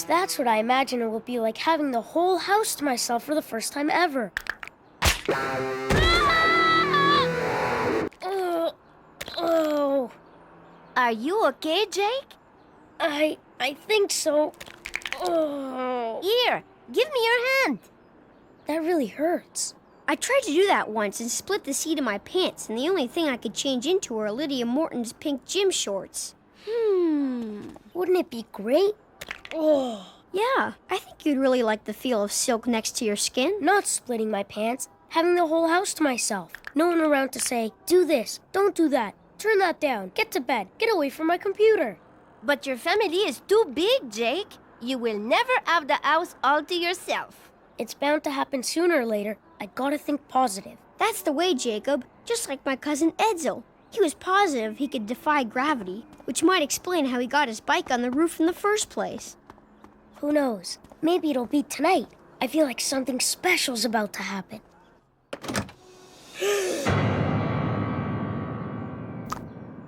guess that's what I imagine it will be like, having the whole house to myself for the first time ever. Oh. Are you okay, Jake? I think so. Oh. Here, give me your hand. That really hurts. I tried to do that once and split the seat of my pants, and the only thing I could change into were Lydia Morton's pink gym shorts. Wouldn't it be great? Oh. Yeah, I think you'd really like the feel of silk next to your skin. Not splitting my pants, having the whole house to myself. No one around to say, do this, don't do that, turn that down, get to bed, get away from my computer. But your family is too big, Jake. You will never have the house all to yourself. It's bound to happen sooner or later. I gotta think positive. That's the way, Jacob. Just like my cousin Edsel. He was positive he could defy gravity, which might explain how he got his bike on the roof in the first place. Who knows? Maybe it'll be tonight. I feel like something special's about to happen.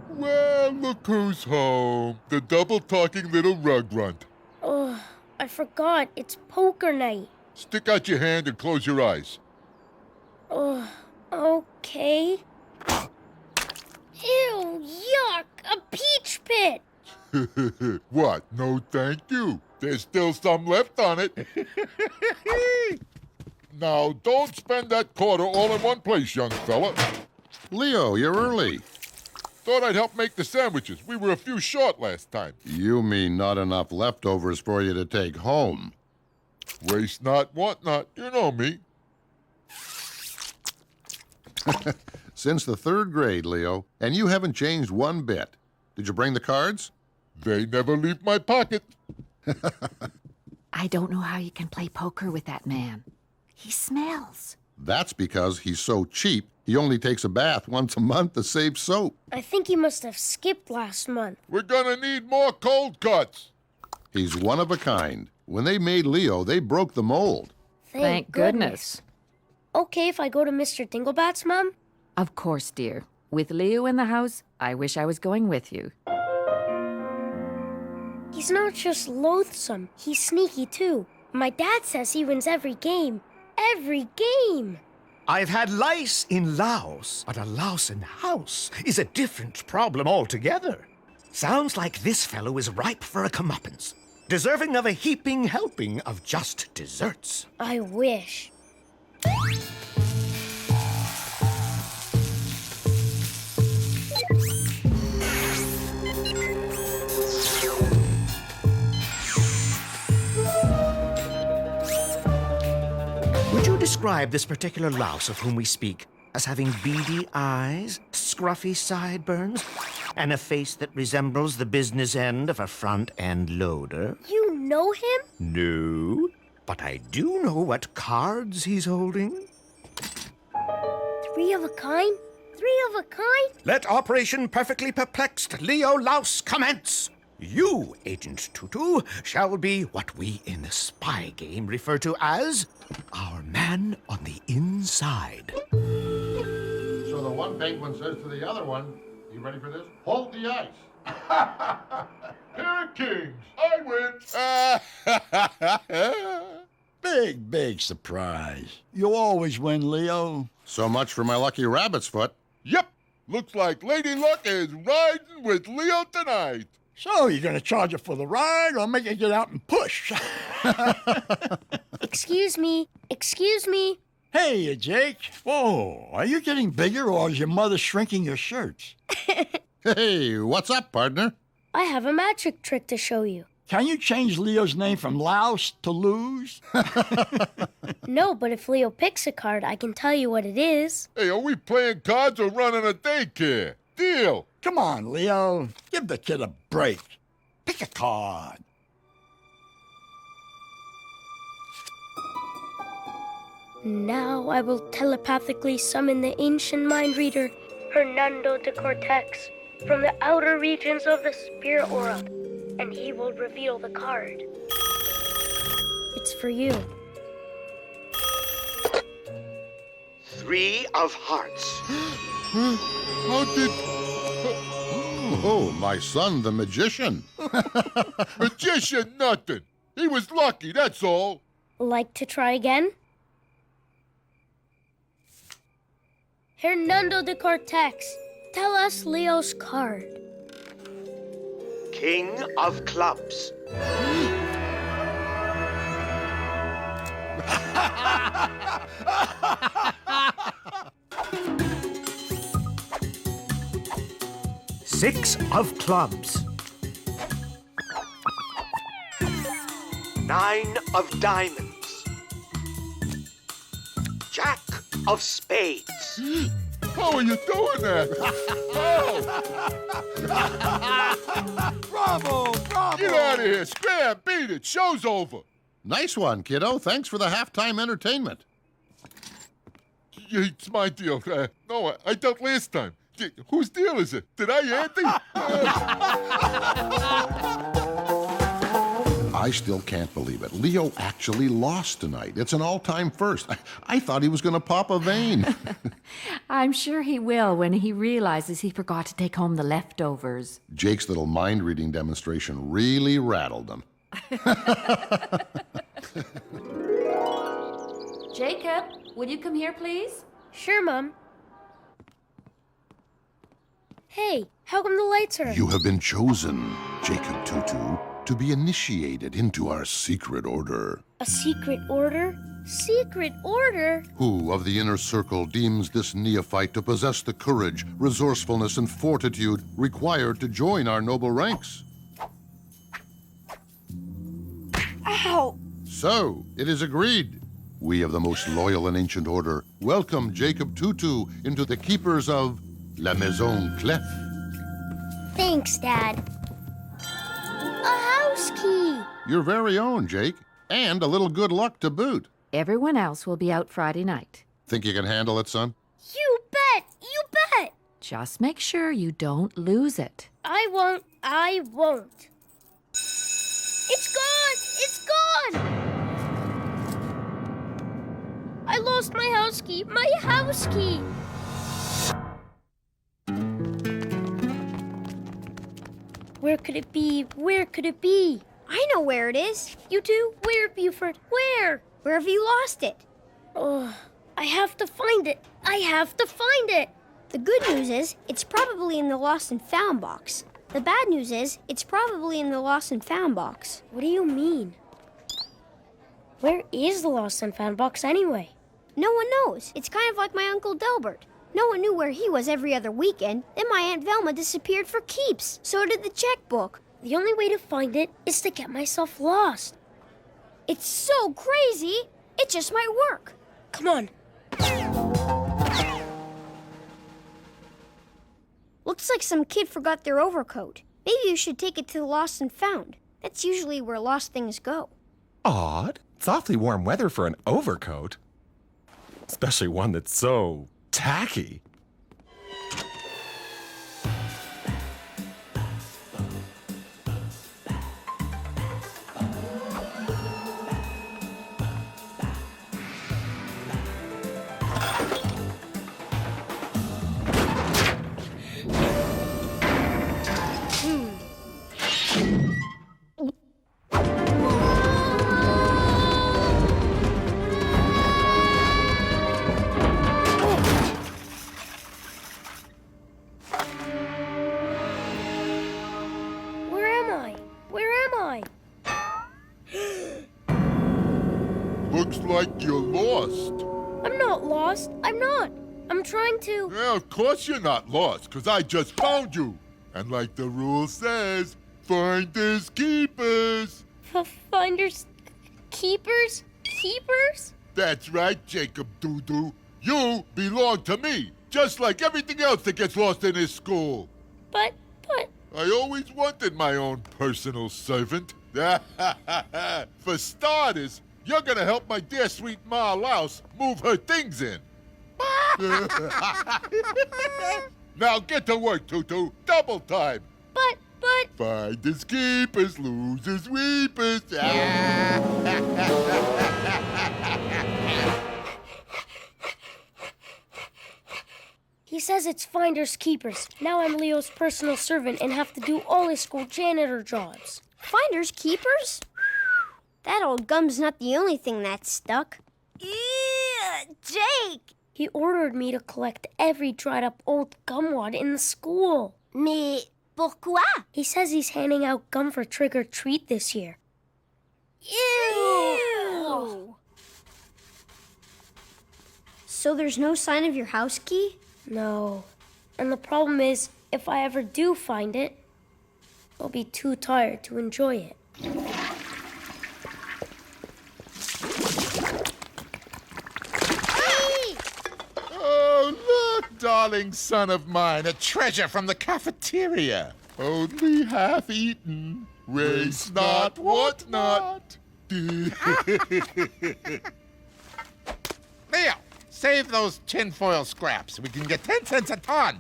Well, look who's home. The double-talking little rug runt. Oh, I forgot. It's poker night. Stick out your hand and close your eyes. Oh, okay. Ew, yuck! A peach pit! What? No thank you. There's still some left on it. Now, don't spend that quarter all in one place, young fella. Leo, you're early. Thought I'd help make the sandwiches. We were a few short last time. You mean not enough leftovers for you to take home? Waste not, want not. You know me. Since the 3rd grade, Leo, and you haven't changed one bit. Did you bring the cards? They never leave my pocket. I don't know how you can play poker with that man. He smells. That's because he's so cheap, he only takes a bath once a month to save soap. I think he must have skipped last month. We're gonna need more cold cuts. He's one of a kind. When they made Leo, they broke the mold. Thank goodness. Okay if I go to Mr. Dinglebat's, Mom? Of course, dear. With Leo in the house, I wish I was going with you. He's not just loathsome, he's sneaky too. My dad says he wins every game. Every game! I've had lice in Laos, but a louse in the house is a different problem altogether. Sounds like this fellow is ripe for a comeuppance, deserving of a heaping helping of just desserts. I wish. Would you describe this particular louse of whom we speak as having beady eyes, scruffy sideburns, and a face that resembles the business end of a front-end loader? You know him? No, but I do know what cards he's holding. 3 of a kind? 3 of a kind? Let Operation Perfectly Perplexed Leo Louse commence! You, Agent Tutu, shall be what we in the spy game refer to as our man on the inside. So the one penguin says to the other one, you ready for this? Hold the ice. Here, Kings. I win. Big surprise. You always win, Leo. So much for my lucky rabbit's foot. Yep. Looks like Lady Luck is riding with Leo tonight. So, you gonna charge her for the ride or make her get out and push? Excuse me. Excuse me. Hey, Jake. Whoa, are you getting bigger or is your mother shrinking your shirts? Hey, what's up, partner? I have a magic trick to show you. Can you change Leo's name from Louse to Lose? No, but if Leo picks a card, I can tell you what it is. Hey, are we playing cards or running a daycare? Deal. Come on, Leo. Give the kid a break. Pick a card. Now I will telepathically summon the ancient mind reader, Hernando de Cortex, from the outer regions of the spirit world, and he will reveal the card. It's for you. 3 of hearts. How did... Oh, my son, the magician. Magician nothing. He was lucky, that's all. Like to try again? Hernando de Cortex, tell us Leo's card. King of clubs. Six of clubs. Nine of diamonds. Jack of spades. How are you doing that? Oh, Bravo! Bravo! get out of here. Scram, beat it. Show's over. Nice one, kiddo. Thanks for the halftime entertainment. It's my deal. No, I dealt last time. Whose deal is it? Did I, Andy? I still can't believe it. Leo actually lost tonight. It's an all-time first. I thought he was going to pop a vein. I'm sure he will when he realizes he forgot to take home the leftovers. Jake's little mind-reading demonstration really rattled him. Jacob, will you come here, please? Sure, Mom. Hey, how come the lights are on? You have been chosen, Jacob Tutu, to be initiated into our secret order. A secret order? Secret order? Who of the inner circle deems this neophyte to possess the courage, resourcefulness, and fortitude required to join our noble ranks? Ow! So, it is agreed. We of the most loyal and ancient order welcome Jacob Tutu into the keepers of La Maison Clef. Thanks, Dad. A house key! Your very own, Jake. And a little good luck to boot. Everyone else will be out Friday night. Think you can handle it, son? You bet! You bet! Just make sure you don't lose it. I won't. I won't. It's gone! It's gone! I lost my house key! My house key! Where could it be? Where could it be? I know where it is. You do? Where, Buford? Where? Where have you lost it? Oh, I have to find it. I have to find it. The good news is, it's probably in the lost and found box. The bad news is, it's probably in the lost and found box. What do you mean? Where is the lost and found box anyway? No one knows. It's kind of like my Uncle Delbert. No one knew where he was every other weekend. Then my Aunt Velma disappeared for keeps. So did the checkbook. The only way to find it is to get myself lost. It's so crazy. It just might work. Come on. Looks like some kid forgot their overcoat. Maybe you should take it to the lost and found. That's usually where lost things go. Odd. It's awfully warm weather for an overcoat. Especially one that's so tacky. Looks like you're lost. I'm not lost. I'm not. I'm trying to... Yeah, of course you're not lost, because I just found you. And like the rule says, finders keepers. Finders... keepers? Keepers? That's right, Jacob Doo-Doo. You belong to me, just like everything else that gets lost in this school. But... I always wanted my own personal servant. For starters, you're gonna help my dear sweet Ma Louse move her things in. Now get to work, Tutu. Double time. But... Finders keepers, losers weepers. He says it's finders keepers. Now I'm Leo's personal servant and have to do all his school janitor jobs. Finders keepers? That old gum's not the only thing that's stuck. Ew, Jake! He ordered me to collect every dried up old gum wad in the school. Mais pourquoi? He says he's handing out gum for trick or treat this year. Ew! So there's no sign of your house key? No. And the problem is, if I ever do find it, I'll be too tired to enjoy it. Oh, look, darling son of mine, a treasure from the cafeteria. Only half eaten. Waste not, what not. Leo, save those tinfoil scraps. We can get 10 cents a ton.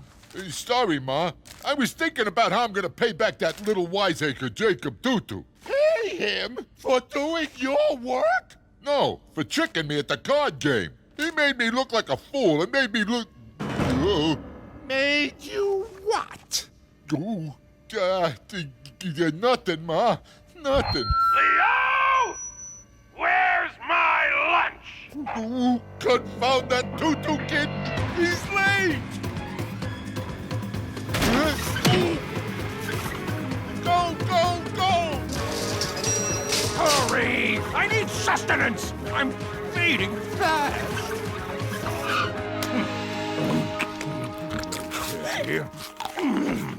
Sorry, Ma. I was thinking about how I'm going to pay back that little wiseacre, Jacob Tutu. Pay him for doing your work? No, for tricking me at the card game. He made me look like a fool and made me look... Made you what? Oh, nothing, Ma. Nothing. Leo! Where's my lunch? Oh, confound that Tutu kid. He's late. Go, go, go! Hurry! I need sustenance! I'm fading fast!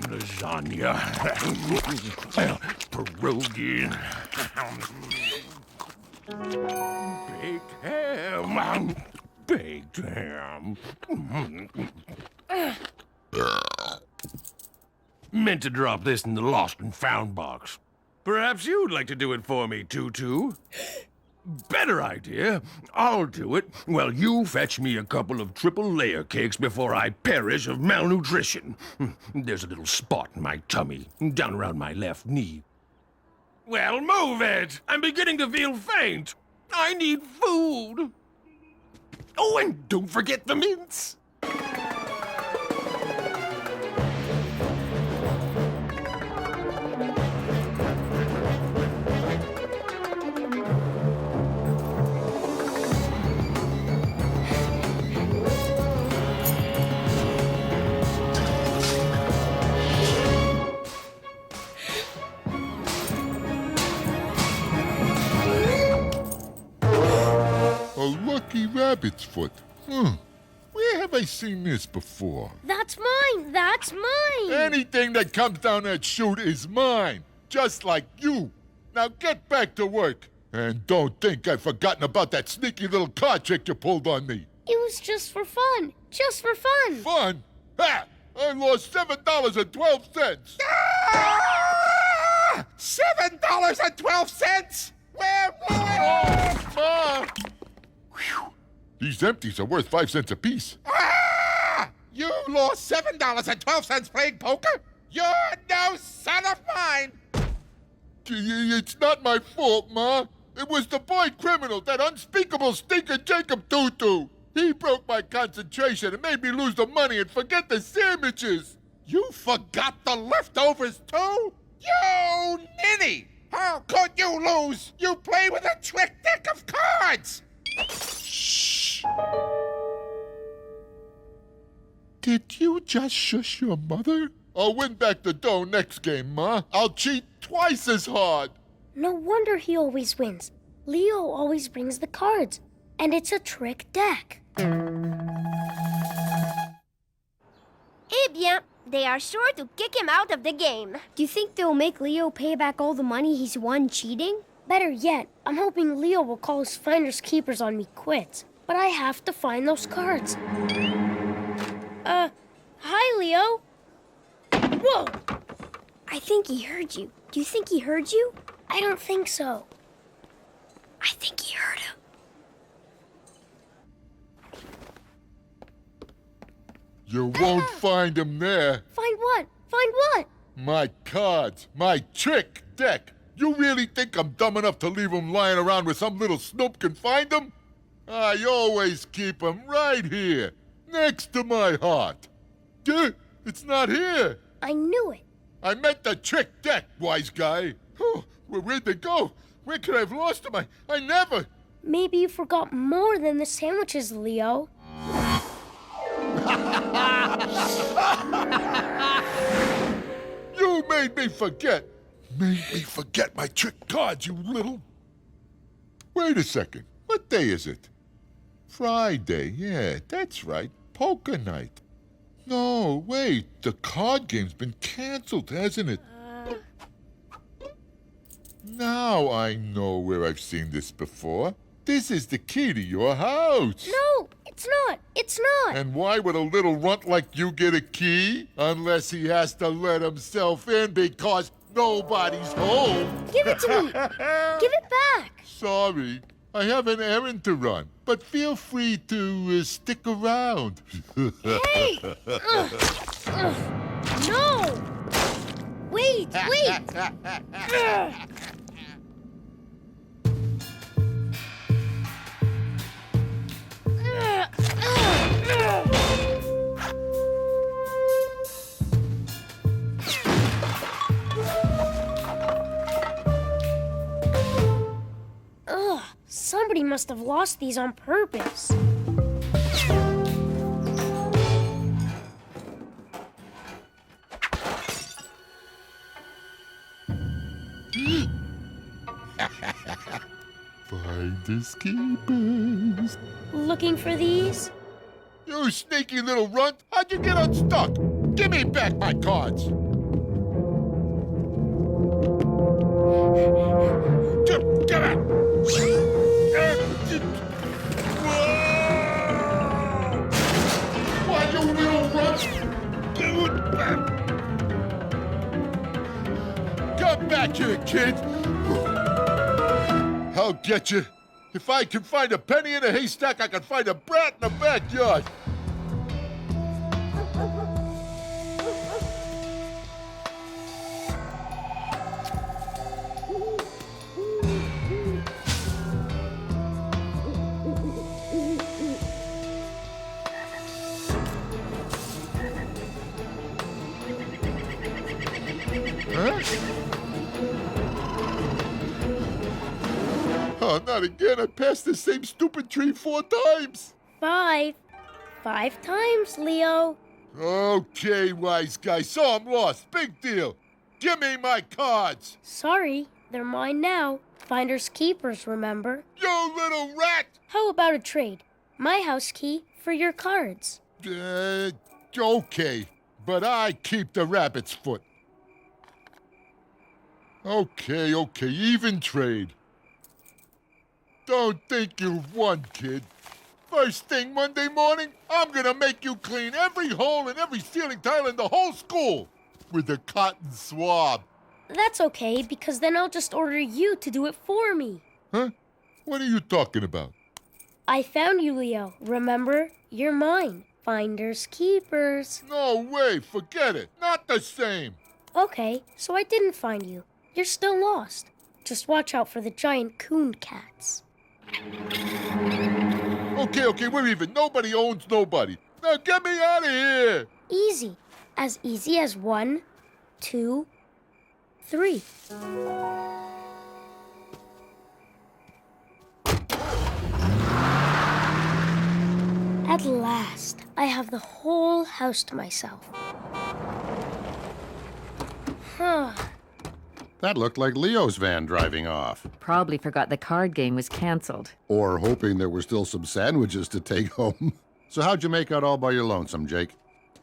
Lasagna. Pierogi. Baked ham. Baked ham. Meant to drop this in the lost and found box. Perhaps you'd like to do it for me, Tutu? Better idea. I'll do it while you fetch me a couple of triple layer cakes before I perish of malnutrition. There's a little spot in my tummy, down around my left knee. Well, move it! I'm beginning to feel faint. I need food. Oh, and don't forget the mints. A lucky rabbit's foot. Where have I seen this before? That's mine! That's mine! Anything that comes down that chute is mine. Just like you. Now get back to work. And don't think I've forgotten about that sneaky little card trick you pulled on me. It was just for fun. Just for fun. Fun? Ha! I lost $7.12. Ah! $7.12? Where will it? Oh, Ma! These empties are worth 5 cents apiece. Ah! You lost $7.12 playing poker? You're no son of mine! It's not my fault, Ma. It was the boy criminal, that unspeakable stinker Jacob Tutu. He broke my concentration and made me lose the money and forget the sandwiches. You forgot the leftovers, too? You ninny! How could you lose? You play with a trick deck of cards! Shh. Did you just shush your mother? I'll win back the dough next game, Ma. I'll cheat twice as hard. No wonder he always wins. Leo always brings the cards, and it's a trick deck. Eh bien, they are sure to kick him out of the game. Do you think they'll make Leo pay back all the money he's won cheating? Better yet, I'm hoping Leo will call his finders keepers on me quits. But I have to find those cards. Hi, Leo. Whoa! I think he heard you. Do you think he heard you? I don't think so. I think he heard him. You won't find him there. Find what? Find what? My cards. My trick deck. You really think I'm dumb enough to leave them lying around where some little snoop can find them? I always keep them right here, next to my heart. It's not here. I knew it. I meant the trick deck, wise guy. Oh, where'd they go? Where could I have lost them? I never... Maybe you forgot more than the sandwiches, Leo. You made me forget. Made me forget my trick cards, you little... Wait a second. What day is it? Friday. Yeah, that's right. Poker night. No, wait. The card game's been canceled, hasn't it? Now I know where I've seen this before. This is the key to your house. No, it's not. It's not. And why would a little runt like you get a key? Unless he has to let himself in because nobody's home. Give it to me. Give it back. Sorry. I have an errand to run, but feel free to stick around. Hey! No! Wait, wait! Ugh, somebody must have lost these on purpose. Finders keepers. Looking for these? You sneaky little runt! How'd you get unstuck? Give me back my cards! Give it! Why, you little runt! Come back here, kid! I'll get you. If I can find a penny in a haystack, I can find a brat in the backyard. Huh? Oh, not again. I passed the same stupid tree 4 times. 5. 5 times, Leo. Okay, wise guy. So I'm lost. Big deal. Give me my cards. Sorry, they're mine now. Finders keepers, remember? You little rat! How about a trade? My house key for your cards. Okay. But I keep the rabbit's foot. Okay. Even trade. Don't think you've won, kid. First thing Monday morning, I'm gonna make you clean every hole and every ceiling tile in the whole school with a cotton swab. That's okay, because then I'll just order you to do it for me. Huh? What are you talking about? I found you, Leo. Remember? You're mine. Finders keepers. No way. Forget it. Not the same. Okay, so I didn't find you. You're still lost. Just watch out for the giant coon cats. Okay, we're even. Nobody owns nobody. Now get me out of here. Easy. As easy as 1, 2, 3. At last, I have the whole house to myself. That looked like Leo's van driving off. Probably forgot the card game was canceled. Or hoping there were still some sandwiches to take home. So how'd you make out all by your lonesome, Jake?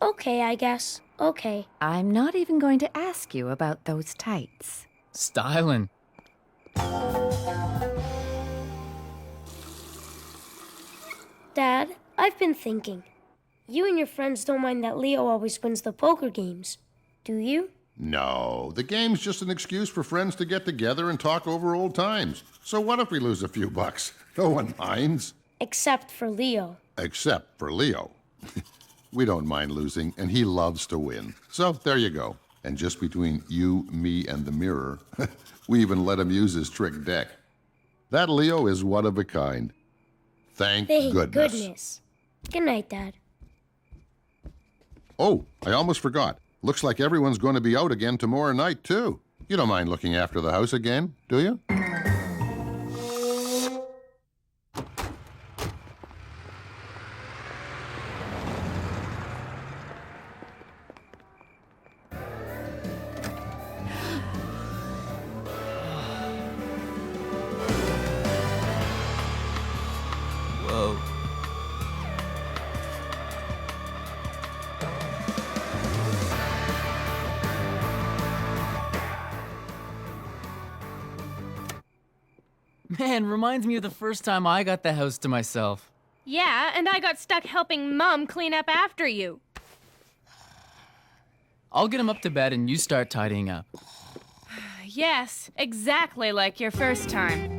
Okay, I guess. Okay. I'm not even going to ask you about those tights. Stylin'. Dad, I've been thinking. You and your friends don't mind that Leo always wins the poker games, do you? No, the game's just an excuse for friends to get together and talk over old times. So what if we lose a few bucks? No one minds. Except for Leo. Except for Leo. We don't mind losing, and he loves to win. So there you go. And just between you, me, and the mirror, we even let him use his trick deck. That Leo is one of a kind. Thank goodness. Good night, Dad. Oh, I almost forgot. Looks like everyone's going to be out again tomorrow night, too. You don't mind looking after the house again, do you? Man, reminds me of the first time I got the house to myself. Yeah, and I got stuck helping Mum clean up after you. I'll get him up to bed and you start tidying up. Yes, exactly like your first time.